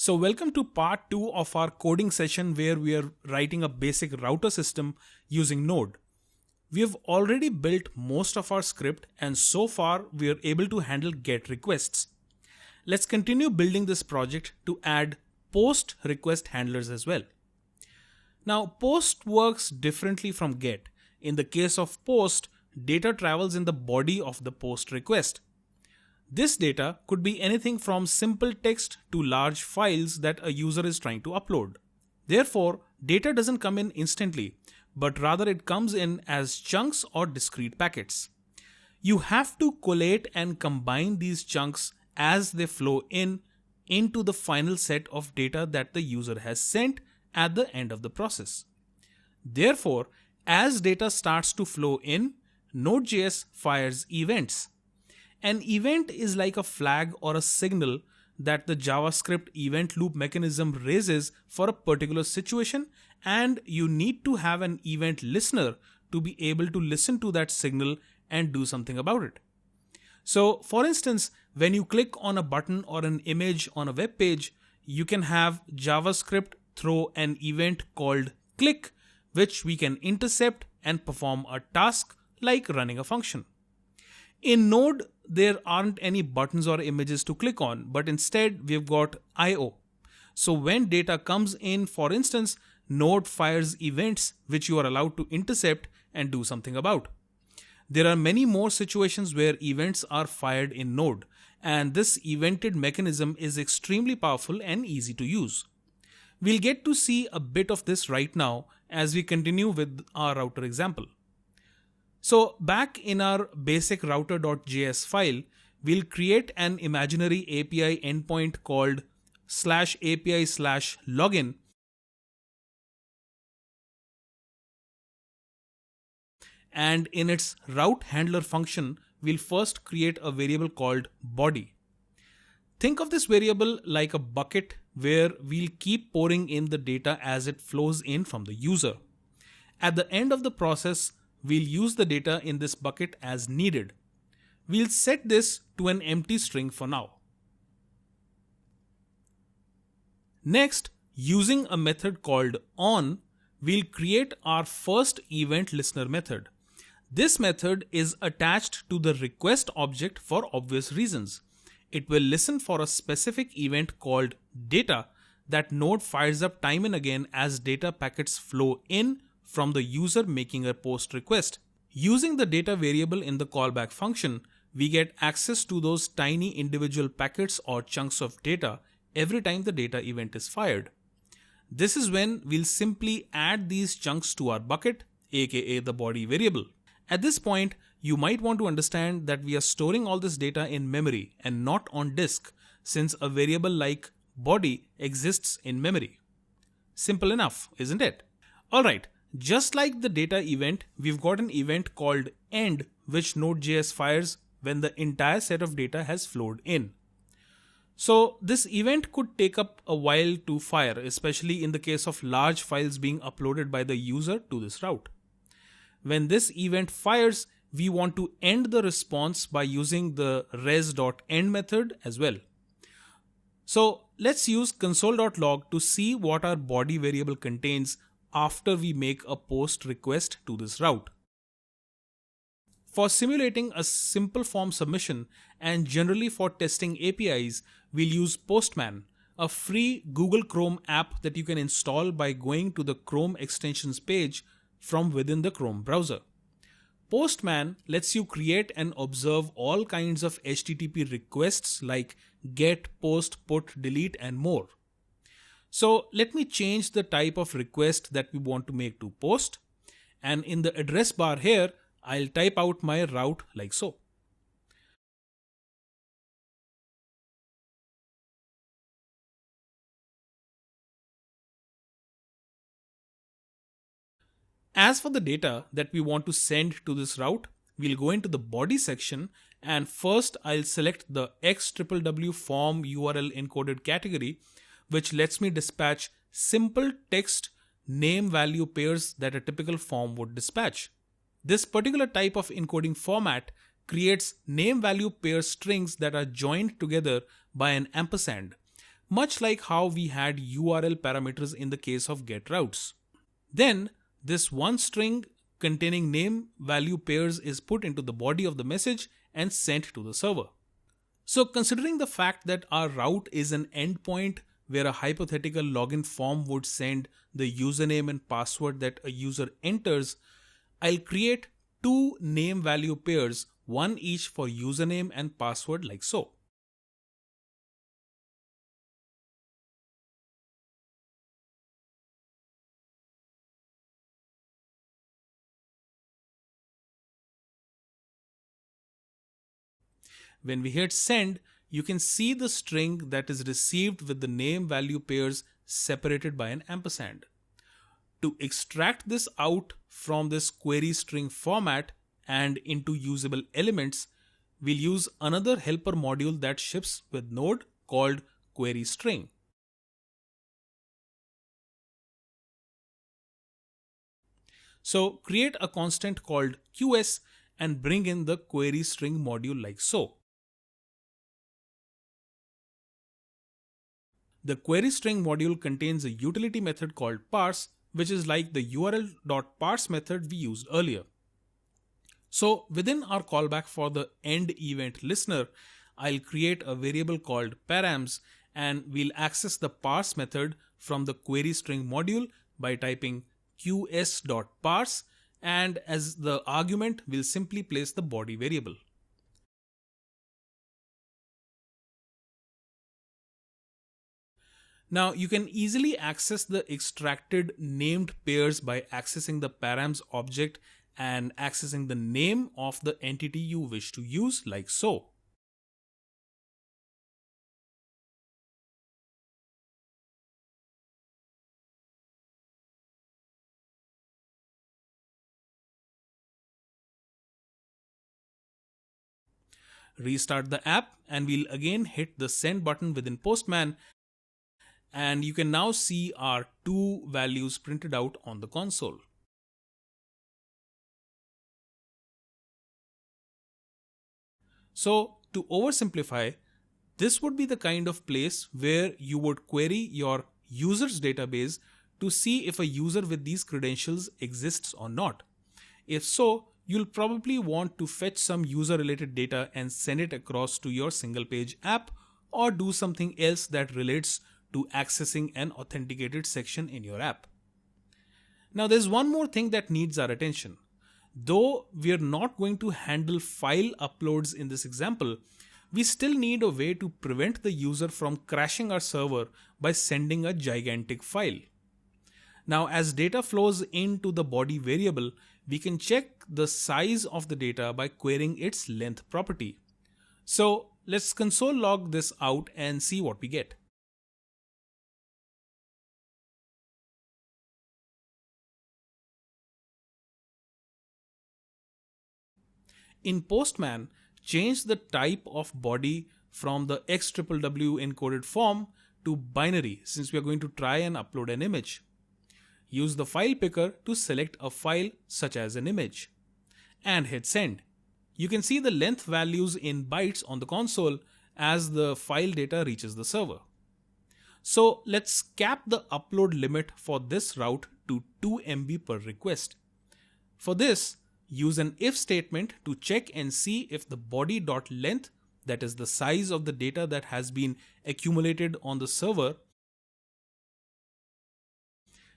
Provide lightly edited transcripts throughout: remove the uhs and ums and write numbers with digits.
So welcome to part 2 of our coding session where we are writing a basic router system using Node. We have already built most of our script and so far we are able to handle GET requests. Let's continue building this project to add POST request handlers as well. Now POST works differently from GET. In the case of POST, data travels in the body of the POST request. This data could be anything from simple text to large files that a user is trying to upload. Therefore, data doesn't come in instantly, but rather it comes in as chunks or discrete packets. You have to collate and combine these chunks as they flow into the final set of data that the user has sent at the end of the process. Therefore, as data starts to flow in, Node.js fires events. An event is like a flag or a signal that the JavaScript event loop mechanism raises for a particular situation, and you need to have an event listener to be able to listen to that signal and do something about it. So, for instance, when you click on a button or an image on a web page, you can have JavaScript throw an event called click, which we can intercept and perform a task like running a function. In Node, there aren't any buttons or images to click on, but instead we've got I/O. So when data comes in, for instance, Node fires events which you are allowed to intercept and do something about. There are many more situations where events are fired in Node, and this evented mechanism is extremely powerful and easy to use. We'll get to see a bit of this right now as we continue with our router example. So back in our basic router.js file, we'll create an imaginary API endpoint called /API/login, and in its route handler function, we'll first create a variable called body. Think of this variable like a bucket where we'll keep pouring in the data as it flows in from the user. At the end of the process, we'll use the data in this bucket as needed. We'll set this to an empty string for now. Next, using a method called on, we'll create our first event listener method. This method is attached to the request object for obvious reasons. It will listen for a specific event called data that Node fires up time and again as data packets flow in from the user making a POST request. Using the data variable in the callback function, we get access to those tiny individual packets or chunks of data every time the data event is fired. This is when we'll simply add these chunks to our bucket, aka the body variable. At this point, you might want to understand that we are storing all this data in memory and not on disk, since a variable like body exists in memory. Simple enough, isn't it? Alright. Just like the data event, we've got an event called end which Node.js fires when the entire set of data has flowed in. So this event could take up a while to fire, especially in the case of large files being uploaded by the user to this route. When this event fires, we want to end the response by using the res.end method as well. So let's use console.log to see what our body variable contains after we make a POST request to this route. For simulating a simple form submission and generally for testing APIs, we'll use Postman, a free Google Chrome app that you can install by going to the Chrome extensions page from within the Chrome browser. Postman lets you create and observe all kinds of HTTP requests like get, post, put, delete, and more. So let me change the type of request that we want to make to POST, and in the address bar here, I'll type out my route like so. As for the data that we want to send to this route, we'll go into the body section and first I'll select the XWW form URL encoded category, which lets me dispatch simple text name value pairs that a typical form would dispatch. This particular type of encoding format creates name value pair strings that are joined together by an ampersand. much like how we had URL parameters in the case of getRoutes. Then this one string containing name value pairs is put into the body of the message and sent to the server. So considering the fact that our route is an endpoint where a hypothetical login form would send the username and password that a user enters, I'll create two name value pairs, one each for username and password, like so. When we hit send, you can see the string that is received with the name value pairs separated by an ampersand. To extract this out from this query string format and into usable elements, we'll use another helper module that ships with Node called queryString. So create a constant called QS and bring in the queryString module like so. The queryString module contains a utility method called parse, which is like the url.parse method we used earlier. So within our callback for the end event listener, I'll create a variable called params, and we'll access the parse method from the queryString module by typing qs.parse, and as the argument, we'll simply place the body variable. Now you can easily access the extracted named pairs by accessing the params object and accessing the name of the entity you wish to use, like so. Restart the app and we'll again hit the send button within Postman, and you can now see our two values printed out on the console. So to oversimplify, this would be the kind of place where you would query your user's database to see if a user with these credentials exists or not. If so, you'll probably want to fetch some user related data and send it across to your single page app, or do something else that relates to accessing an authenticated section in your app. Now there's one more thing that needs our attention. Though we're not going to handle file uploads in this example, we still need a way to prevent the user from crashing our server by sending a gigantic file. Now as data flows into the body variable, we can check the size of the data by querying its length property. So let's console log this out and see what we get. In Postman, change the type of body from the XWW encoded form to binary, since we are going to try and upload an image. Use the file picker to select a file such as an image and hit send. You can see the length values in bytes on the console as the file data reaches the server. So let's cap the upload limit for this route to 2 MB per request. For this, use an if statement to check and see if the body.length, that is the size of the data that has been accumulated on the server,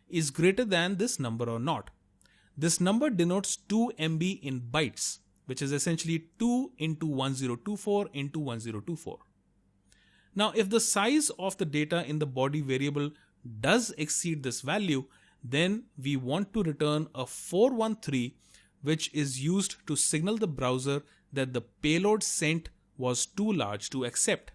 is greater than this number or not. This number denotes 2 MB in bytes, which is essentially 2 into 1024 into 1024. Now, if the size of the data in the body variable does exceed this value, then we want to return a 413, which is used to signal the browser that the payload sent was too large to accept.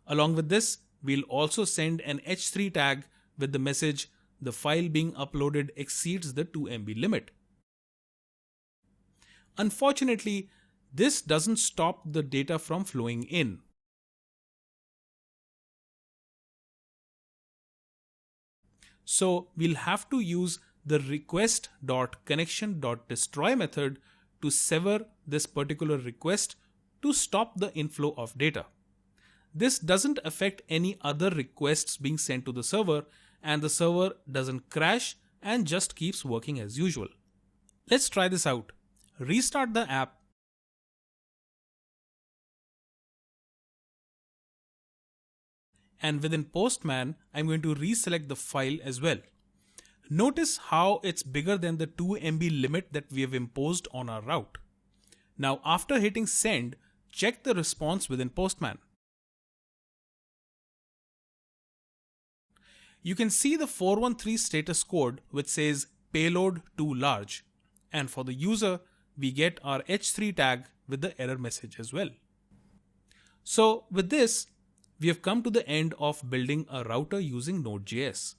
Along with this, we'll also send an H3 tag with the message the file being uploaded exceeds the 2 MB limit. Unfortunately, this doesn't stop the data from flowing in. So we'll have to use the request.connection.destroy method to sever this particular request to stop the inflow of data. This doesn't affect any other requests being sent to the server, and the server doesn't crash and just keeps working as usual. Let's try this out. Restart the app. And within Postman, I'm going to reselect the file as well. Notice how it's bigger than the 2 MB limit that we have imposed on our route. Now, after hitting send, check the response within Postman. You can see the 413 status code which says payload too large. And for the user, we get our H3 tag with the error message as well. So with this, we have come to the end of building a router using Node.js.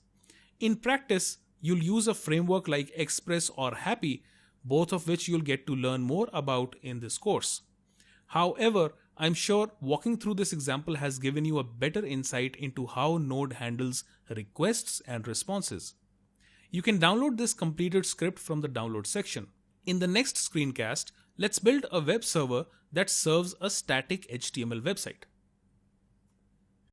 In practice, you'll use a framework like Express or Happy, both of which you'll get to learn more about in this course. However, I'm sure walking through this example has given you a better insight into how Node handles requests and responses. You can download this completed script from the download section. In the next screencast, let's build a web server that serves a static HTML website.